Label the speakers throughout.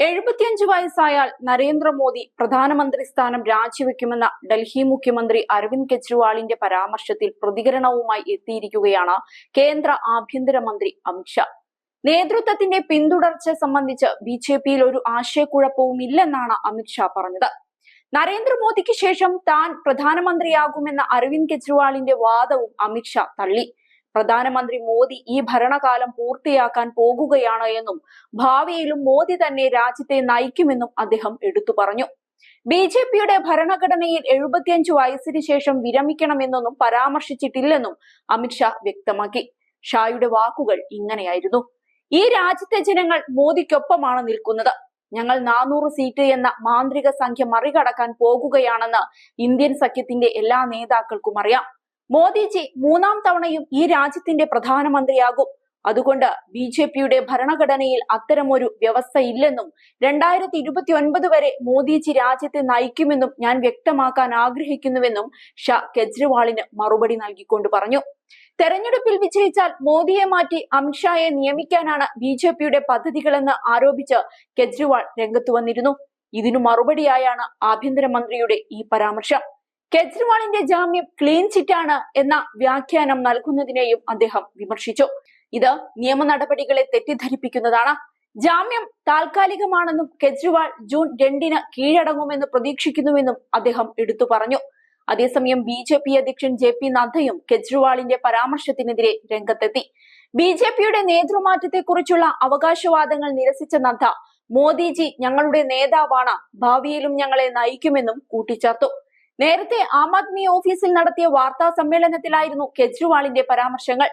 Speaker 1: 75 വയസ്സായാൽ നരേന്ദ്രമോദി പ്രധാനമന്ത്രി സ്ഥാനം രാജിവെക്കുമെന്ന ഡൽഹി മുഖ്യമന്ത്രി അരവിന്ദ് കെജ്രിവാളിന്റെ പരാമർശത്തിൽ പ്രതികരണവുമായി എത്തിയിരിക്കുകയാണ് കേന്ദ്ര ആഭ്യന്തരമന്ത്രി അമിത്ഷാ. നേതൃത്വത്തിന്റെ പിന്തുടർച്ച സംബന്ധിച്ച് ബിജെപിയിൽ ഒരു ആശയക്കുഴപ്പവുമില്ലെന്നാണ് അമിത്ഷാ പറഞ്ഞത്. നരേന്ദ്രമോദിക്ക് ശേഷം താൻ പ്രധാനമന്ത്രിയാകുമെന്ന അരവിന്ദ് കെജ്രിവാളിന്റെ വാദവും അമിത്ഷാ തള്ളി. പ്രധാനമന്ത്രി മോദി ഈ ഭരണകാലം പൂർത്തിയാക്കാൻ പോകുകയാണ് എന്നും ഭാവിയിലും മോദി തന്നെ രാജ്യത്തെ നയിക്കുമെന്നും അദ്ദേഹം എടുത്തു പറഞ്ഞു. ബിജെപിയുടെ ഭരണഘടനയിൽ 75 വയസ്സിന് ശേഷം വിരമിക്കണമെന്നൊന്നും പരാമർശിച്ചിട്ടില്ലെന്നും അമിത്ഷാ വ്യക്തമാക്കി. ഷായുടെ വാക്കുകൾ ഇങ്ങനെയായിരുന്നു: ഈ രാജ്യത്തെ ജനങ്ങൾ മോദിക്കൊപ്പമാണ് നിൽക്കുന്നത്. ഞങ്ങൾ 400 സീറ്റ് എന്ന മാന്ത്രിക സംഖ്യ മറികടക്കാൻ പോകുകയാണെന്ന് ഇന്ത്യൻ സഖ്യത്തിന്റെ എല്ലാ നേതാക്കൾക്കും അറിയാം. മോദിജി 3ാം തവണയും ഈ രാജ്യത്തിന്റെ പ്രധാനമന്ത്രിയാകും. അതുകൊണ്ട് ബിജെപിയുടെ ഭരണഘടനയിൽ അത്തരമൊരു വ്യവസ്ഥയില്ലെന്നും 2029 വരെ മോദിജി രാജ്യത്തെ നയിക്കുമെന്നും ഞാൻ വ്യക്തമാക്കാൻ ആഗ്രഹിക്കുന്നുവെന്നും ഷാ കെജ്രിവാളിന് മറുപടി നൽകിക്കൊണ്ട് പറഞ്ഞു. തെരഞ്ഞെടുപ്പിൽ വിജയിച്ചാൽ മോദിയെ മാറ്റി അമിത്ഷായെ നിയമിക്കാനാണ് ബിജെപിയുടെ പദ്ധതികളെന്ന് ആരോപിച്ച് കെജ്രിവാൾ രംഗത്തു വന്നിരുന്നു. ഇതിനു മറുപടിയായാണ് ആഭ്യന്തരമന്ത്രിയുടെ ഈ പരാമർശം. കെജ്രിവാളിന്റെ ജാമ്യം ക്ലീൻ ചിറ്റാണ് എന്ന വ്യാഖ്യാനം നൽകുന്നതിനെയും അദ്ദേഹം വിമർശിച്ചു. ഇത് നിയമ നടപടികളെ തെറ്റിദ്ധരിപ്പിക്കുന്നതാണ്. ജാമ്യം താൽക്കാലികമാണെന്നും കെജ്രിവാൾ ജൂൺ 2-ന് കീഴടങ്ങുമെന്ന് പ്രതീക്ഷിക്കുന്നുവെന്നും അദ്ദേഹം എടുത്തു പറഞ്ഞു. അതേസമയം ബിജെപി അധ്യക്ഷൻ JP നദ്ദയും കെജ്രിവാളിന്റെ പരാമർശത്തിനെതിരെ രംഗത്തെത്തി. ബിജെപിയുടെ നേതൃമാറ്റത്തെക്കുറിച്ചുള്ള അവകാശവാദങ്ങൾ നിരസിച്ച നദ്ദ, മോദിജി ഞങ്ങളുടെ നേതാവാണ്, ഭാവിയിലും ഞങ്ങളെ നയിക്കുമെന്നും കൂട്ടിച്ചേർത്തു. നേരത്തെ ആം ആദ്മി ഓഫീസിൽ നടത്തിയ വാർത്താ സമ്മേളനത്തിലായിരുന്നു കെജ്രിവാളിന്റെ പരാമർശങ്ങൾ.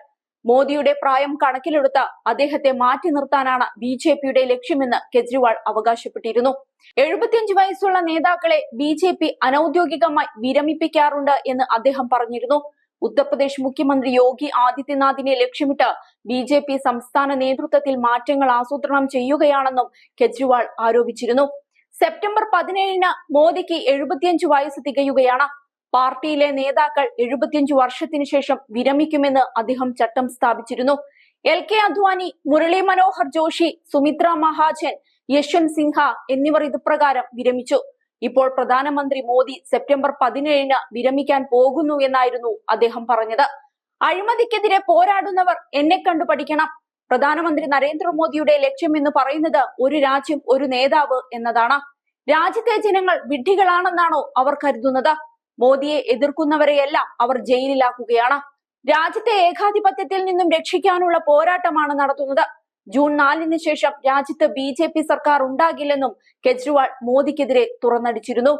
Speaker 1: മോദിയുടെ പ്രായം കണക്കിലെടുത്ത് അദ്ദേഹത്തെ മാറ്റി നിർത്താനാണ് ബിജെപിയുടെ ലക്ഷ്യമെന്ന് കെജ്രിവാൾ അവകാശപ്പെട്ടിരുന്നു. 75 വയസ്സുള്ള നേതാക്കളെ ബിജെപി അനൌദ്യോഗികമായി വിരമിപ്പിക്കാറുണ്ട് എന്ന് അദ്ദേഹം പറഞ്ഞിരുന്നു. ഉത്തർപ്രദേശ് മുഖ്യമന്ത്രി യോഗി ആദിത്യനാഥിനെ ലക്ഷ്യമിട്ട് ബിജെപി സംസ്ഥാന നേതൃത്വത്തിൽ മാറ്റങ്ങൾ ആസൂത്രണം ചെയ്യുകയാണെന്നും കെജ്രിവാൾ ആരോപിച്ചിരുന്നു. സെപ്റ്റംബർ 17-ന് മോദിക്ക് 75 വയസ്സ് തികയുകയാണ്. പാർട്ടിയിലെ നേതാക്കൾ 75 വർഷത്തിന് ശേഷം വിരമിക്കുമെന്ന് അദ്ദേഹം ചട്ടം സ്ഥാപിച്ചിരുന്നു. LK അദ്വാനി, മുരളി മനോഹർ ജോഷി, സുമിത്ര മഹാജൻ, യശ്വന്ത് സിൻഹ എന്നിവർ ഇതുപ്രകാരം വിരമിച്ചു. ഇപ്പോൾ പ്രധാനമന്ത്രി മോദി സെപ്റ്റംബർ 17-ന് വിരമിക്കാൻ പോകുന്നു എന്നായിരുന്നു അദ്ദേഹം പറഞ്ഞത്. അഴിമതിക്കെതിരെ പോരാടുന്നവർ എന്നെ കണ്ടു പഠിക്കണം. പ്രധാനമന്ത്രി നരേന്ദ്രമോദിയുടെ ലക്ഷ്യം എന്ന് പറയുന്നത് ഒരു രാജ്യം, ഒരു നേതാവ് എന്നതാണ്. രാജ്യത്തെ ജനങ്ങൾ വിഡ്ഢികളാണെന്നാണോ അവർ കരുതുന്നത്? മോദിയെ എതിർക്കുന്നവരെയെല്ലാം അവർ ജയിലിലാക്കുകയാണ്. രാജ്യത്തെ ഏകാധിപത്യത്തിൽ നിന്നും രക്ഷിക്കാനുള്ള പോരാട്ടമാണ് നടത്തുന്നത്. ജൂൺ 4-ന് ശേഷം രാജ്യത്ത് BJP സർക്കാർ ഉണ്ടാകില്ലെന്നും കെജ്രിവാൾ മോദിക്കെതിരെ തുറന്നടിച്ചിരുന്നു.